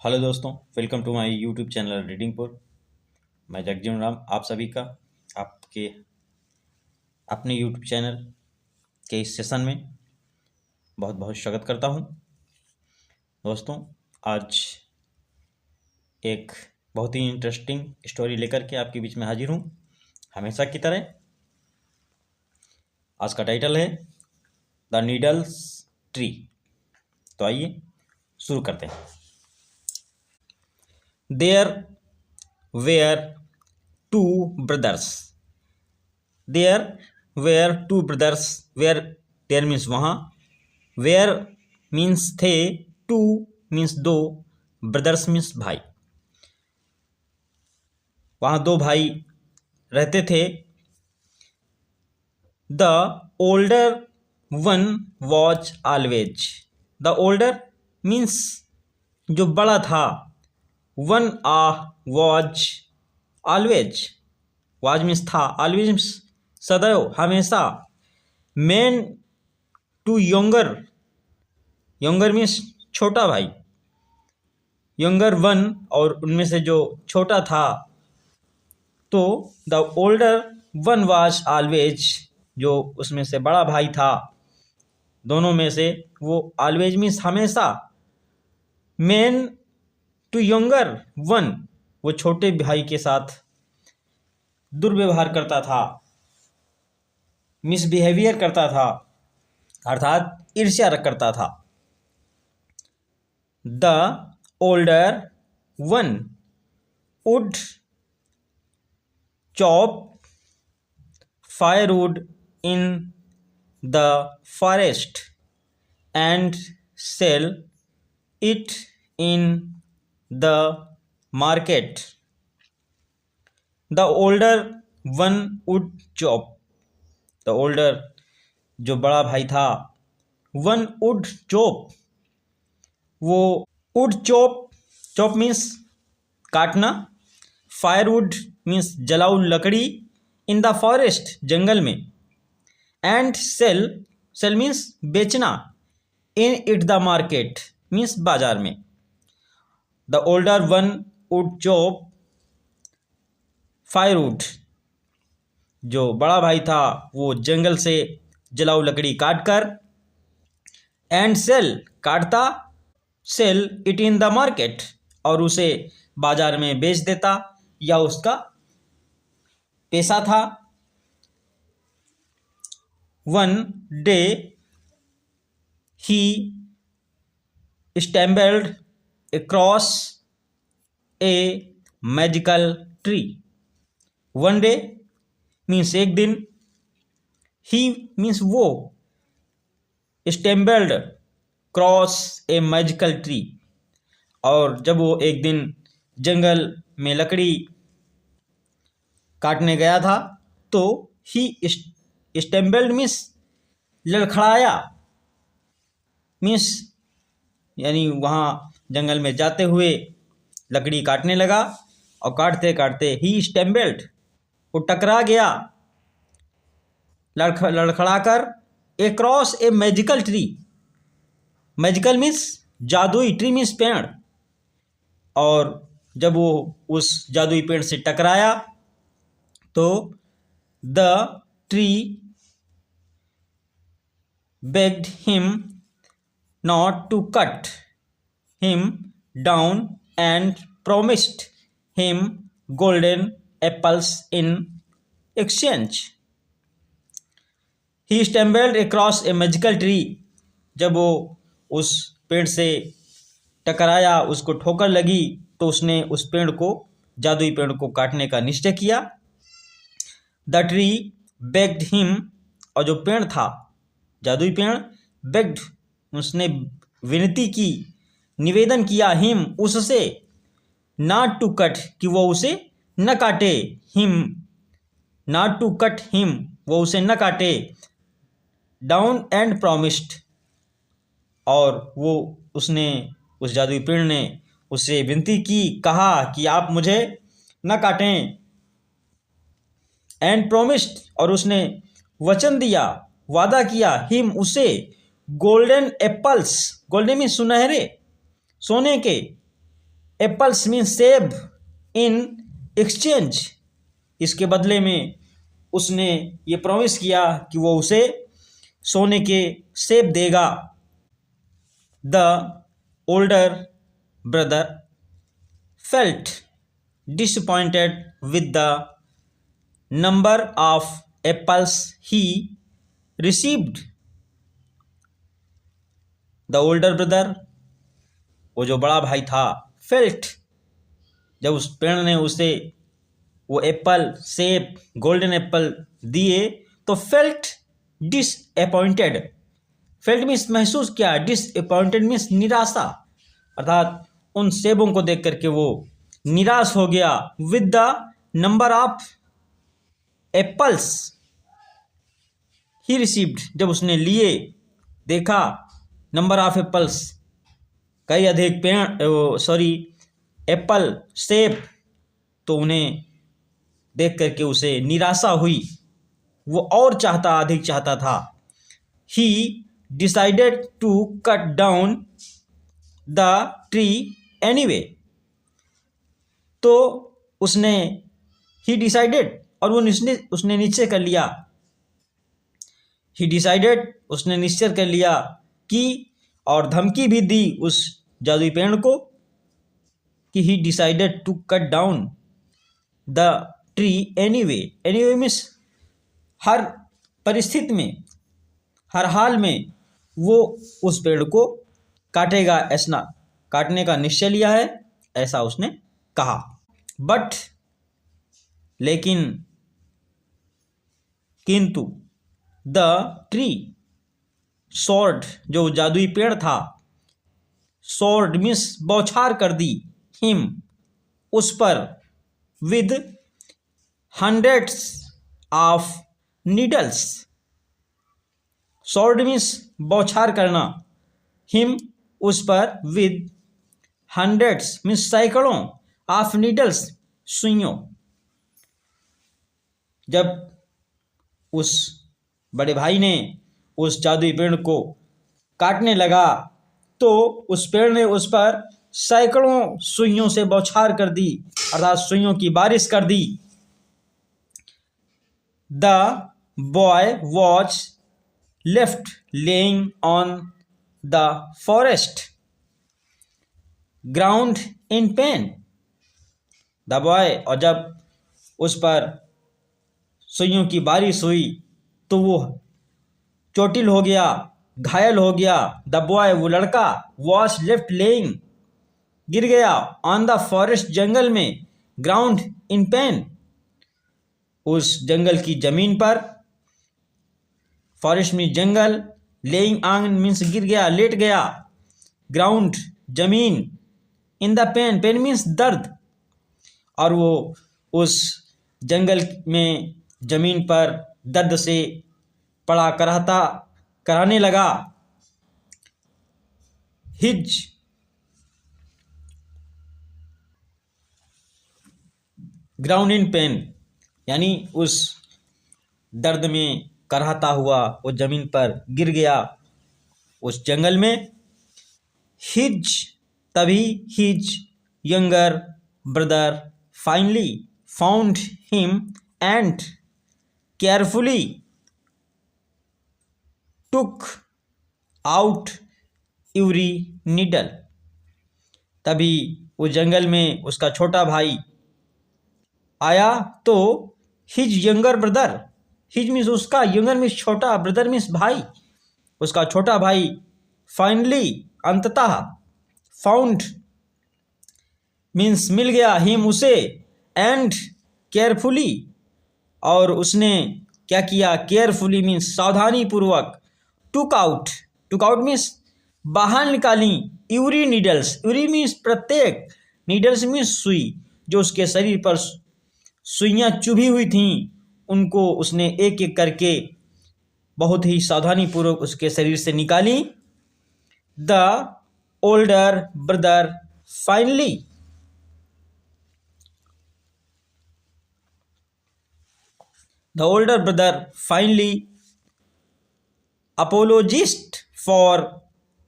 Hello दोस्तों, welcome to my YouTube channel reading पुर। मैं जगजीवन राम आप सभी का आपके अपने यूट्यूब चैनल के इस सेशन में बहुत बहुत स्वागत करता हूं। दोस्तों, आज एक बहुत ही इंटरेस्टिंग स्टोरी लेकर के आपके बीच में हाजिर हूं, हमेशा की तरह। आज का टाइटल है द नीडल्स ट्री। तो आइए शुरू करते हैं। There were two brothers. There were two brothers. Were there means वहाँ, वेयर मीन्स थे, टू मीन्स दो, ब्रदर्स मीन्स भाई। वहाँ दो भाई रहते थे। The older one was always. The older means जो बड़ा था, one was always. Was means था, ऑलवेज मीन्स सदैव, हमेशा। Man to younger. Younger means छोटा भाई। यंगर वन, और उनमें से जो छोटा था। तो the older one was always, जो उसमें से बड़ा भाई था दोनों में से, वो ऑलवेज मीन्स हमेशा। मैन टू यंगर वन, वो छोटे भाई के साथ दुर्व्यवहार करता था, मिसबिहेवियर करता था, अर्थात ईर्ष्या करता था। The older one would chop firewood in the forest and sell it in the market. The older one would chop. The older, जो बड़ा भाई था, one would chop, वो would chop, chop means काटना, फायरवुड मीन्स जलाऊ लकड़ी, in the forest जंगल में, and cell, cell means बेचना, in it the market means बाजार में। The older one would chop firewood, जो बड़ा भाई था वो जंगल से जलाऊ लकड़ी काट कर, एंड सेल काटता, sell it in the market, और उसे बाजार में बेच देता, या उसका पेशा था। One day he stumbled across a magical tree. One day means एक दिन, ही मीन्स वो, stumbled cross a magical tree, और जब वो एक दिन जंगल में लकड़ी काटने गया था, तो ही स्टैम्बल्ड मीन्स लड़खड़ाया, मीन्स यानी वहाँ जंगल में जाते हुए लकड़ी काटने लगा, और काटते काटते ही स्टैम्बल्ड, वो टकरा गया लड़खड़ा कर, across a magical tree. Magical means जादुई, ट्री मीन्स पेड़, और जब वो उस जादुई पेड़ से टकराया तो the tree begged him not to cut him down and promised him golden apples in exchange. He stumbled across a magical tree. जब वो उस पेड़ से टकराया, उसको ठोकर लगी, तो उसने उस पेड़ को, जादुई पेड़ को काटने का निश्चय किया। द ट्री बेग्ड हिम, और जो पेड़ था जादुई पेड़, बेग्ड उसने विनती की, निवेदन किया, हिम उससे, नॉट टू कट कि वो उसे न काटे, him not to cut him वो उसे न काटे, डाउन एंड प्रॉमिस्ड, और वो उसने, उस जादुई पेड़ ने उससे विनती की, कहा कि आप मुझे न काटें, एंड प्रोमिस्ड, और उसने वचन दिया, वादा किया, हिम उसे, गोल्डन एप्पल्स, गोल्डन मीन सुनहरे, सोने के, एप्पल्स मीन सेब इन एक्सचेंज, इसके बदले में उसने ये प्रॉमिस किया कि वो उसे सोने के सेब देगा। The older brother felt disappointed with the number of apples he received. The older brother, वो जो बड़ा भाई था, फेल्ट, जब उस पेड़ ने उसे वो एप्पल, सेब, गोल्डन एप्पल दिए तो फेल्ट डिसअपॉइंटेड। फेल्ट मीन्स महसूस किया, डिसअपॉइंटेड मीन्स निराशा, अर्थात उन सेबों को देख करके वो निराश हो गया। With the number of apples he received, जब उसने लिए, देखा, नंबर ऑफ एप्पल्स, कई अधिक एप्पल, सेब, तो उन्हें देख करके उसे निराशा हुई, वो और चाहता, अधिक चाहता था। He decided to cut down the tree anyway, तो उसने ही डिसाइडेड, और वो उसने निश्चय कर लिया, ही डिसाइडेड, उसने निश्चय कर लिया कि, और धमकी भी दी उस जादुई पेड़ को कि he decided to cut down the tree anyway. Anyway means हर परिस्थिति में, हर हाल में वो उस पेड़ को काटेगा, ऐसा काटने का निश्चय लिया है, ऐसा उसने कहा। बट, लेकिन, किंतु, द ट्री सॉर्ड, जो जादुई पेड़ था, सॉर्ड मीन्स बौछार कर दी, हिम, उस पर, with hundreds of needles. Sword means बौछार करना, हिम, उस पर, विद हंड्रेड्स मीन्स सैकड़ों, ऑफ नीडल्स, सुइयों। जब उस बड़े भाई ने उस जादुई पेड़ को काटने लगा तो उस पेड़ ने उस पर सैकड़ों सुइयों से बौछार कर दी, अर्थात सुइयों की बारिश कर दी। The boy was left laying on the forest ground in pain. The boy, और जब उस पर सुइयों की बारिश हुई तो वो चोटिल हो गया, घायल हो गया। द बॉय, वो लड़का, वॉज लेफ्ट लेइंग, गिर गया, ऑन द फॉरेस्ट, जंगल में, ग्राउंड इन पेन, उस जंगल की जमीन पर, फॉरेस्ट में जंगल, लेइंग ऑन मीन्स गिर गया, लेट गया, ग्राउंड जमीन, in the pain, pain means दर्द, और वो उस जंगल में जमीन पर दर्द से पड़ा कराने लगा। हिज ग्राउंड इन पेन, यानी उस दर्द में कराहता हुआ वो जमीन पर गिर गया उस जंगल में। हिज, तभी, his younger brother finally found him and carefully took out every needle. तभी उस जंगल में उसका छोटा भाई आया तो his younger brother, his means उसका, यंगर मीन्स छोटा, ब्रदर मीन्स भाई, उसका छोटा भाई, फाइनली, अंततः, फाउंड मीन्स मिल गया, हिम, उसे, एंड केयरफुली, और उसने क्या किया, केयरफुली मीन्स सावधानी पूर्वक, टुक आउट मीन्स बाहर निकाली, यूरी नीडल्स, यूरी मीन्स प्रत्येक, नीडल्स मीन्स सुई, जो उसके शरीर पर सुइयां चुभी हुई थीं, उनको उसने एक एक करके बहुत ही सावधानी पूर्वक उसके शरीर से निकाली। The older brother finally, the older brother finally apologized for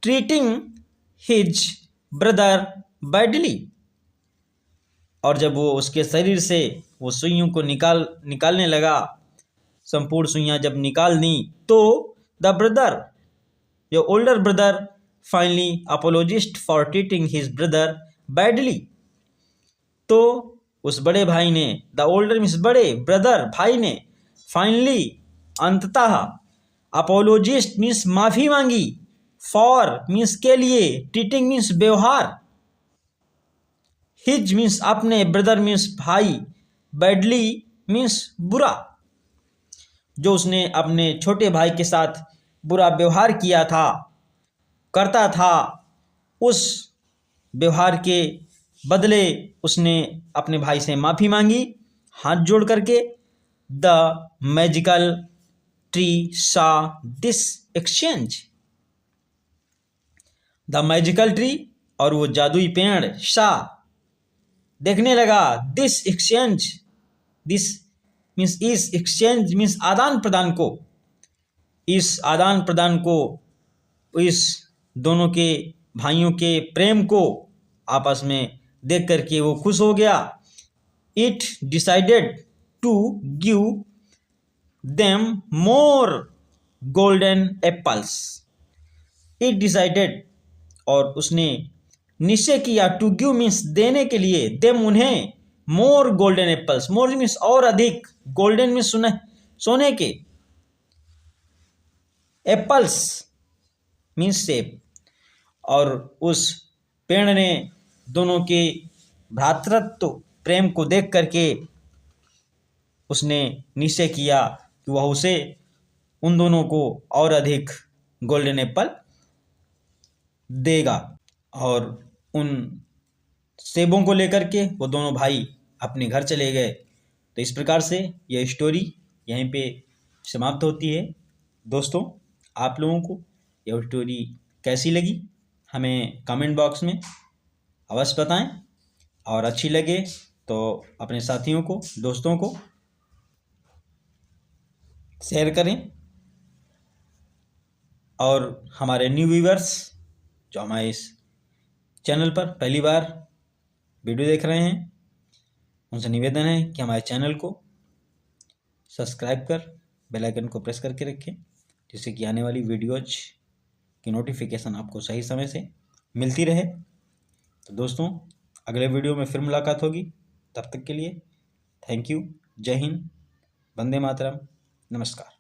treating his brother badly. और जब वो उसके शरीर से वो सुइयों को निकालने लगा, संपूर्ण सुइयां जब निकाल दी, तो the brother, your older brother, finally apologised for treating his brother badly. तो उस बड़े भाई ने, द ओल्डर मीन्स बड़े, ब्रदर भाई ने, फाइनली अंततः, अपोलोजिस्ट मीन्स माफी मांगी, फॉर मीन्स के लिए, ट्रीटिंग मीन्स व्यवहार, हिज मीन्स अपने, ब्रदर मीन्स भाई, बैडली मीन्स बुरा, जो उसने अपने छोटे भाई के साथ बुरा व्यवहार किया था, करता था, उस व्यवहार के बदले उसने अपने भाई से माफ़ी मांगी हाथ जोड़ करके। द मैजिकल ट्री सा this exchange, the magical tree, और वो जादुई पेड़, सा देखने लगा, दिस एक्सचेंज, दिस मीन्स इस, एक्सचेंज मीन्स आदान प्रदान को, इस आदान प्रदान को, इस दोनों के भाइयों के प्रेम को आपस में देख करके वो खुश हो गया। It decided to give them more golden apples, it decided, और उसने निश्चय किया, टू गिव मीन्स देने के लिए, देम उन्हें, मोर गोल्डन एप्पल्स, मोर मीन्स और अधिक, गोल्डन मीन्स सोने के, एप्पल्स मीन्स सेब, और उस पेड़ ने दोनों के भ्रातृत्व प्रेम को देख करके उसने निश्चय किया कि वह उसे, उन दोनों को और अधिक गोल्डन एप्पल देगा, और उन सेबों को लेकर के वो दोनों भाई अपने घर चले गए। तो इस प्रकार से यह स्टोरी यहीं पे समाप्त होती है। दोस्तों, आप लोगों को यह स्टोरी कैसी लगी हमें कमेंट बॉक्स में अवश्य बताएं, और अच्छी लगे तो अपने साथियों को, दोस्तों को शेयर करें, और हमारे न्यू व्यूअर्स जो हमारे इस चैनल पर पहली बार वीडियो देख रहे हैं, उनसे निवेदन है कि हमारे चैनल को सब्सक्राइब कर बेल आइकन को प्रेस करके रखें, जिससे कि आने वाली वीडियोज की नोटिफिकेशन आपको सही समय से मिलती रहे। तो दोस्तों, अगले वीडियो में फिर मुलाकात होगी, तब तक के लिए थैंक यू, जय हिंद, वंदे मातरम, नमस्कार।